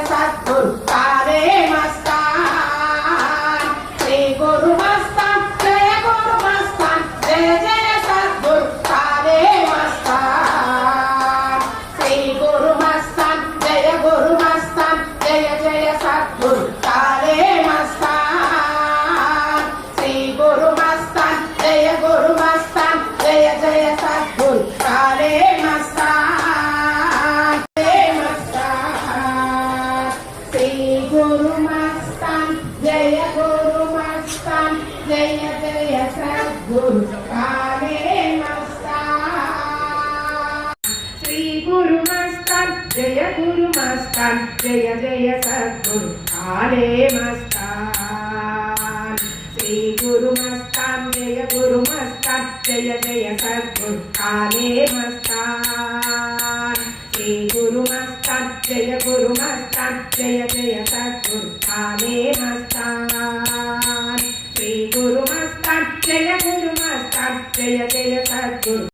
सद्गुरु काले मस्तान श्री गुरु मस्तान जय गुरु मस्तान जय जय सद्गुरु काले मस्तान श्री गुरु मस्तान जय गुरु मस्तान जय जय सद्गुरु काले मस्तान श्री गुरु मस्तान जय गुरु मस्तान जय जय सद्गुरु काले मस्तान गुरु मस्तान जय गुरु मस्तान जय जय सद्गुरु काले मस्तान श्री गुरु मस्तान जय गुरु मस्तान जय जय सद्गुरु काले मस्तान श्री गुरु मस्तान जय गुरु मस्तान जय जय सद्गुरु काले मस्तान श्री गुरु मस्तान जय गुरु मस्तान जय जय सद्गुरु काले मस्तान श्री गुरु मस्तान जय गुरु मस्तान जय जय सद्गुरु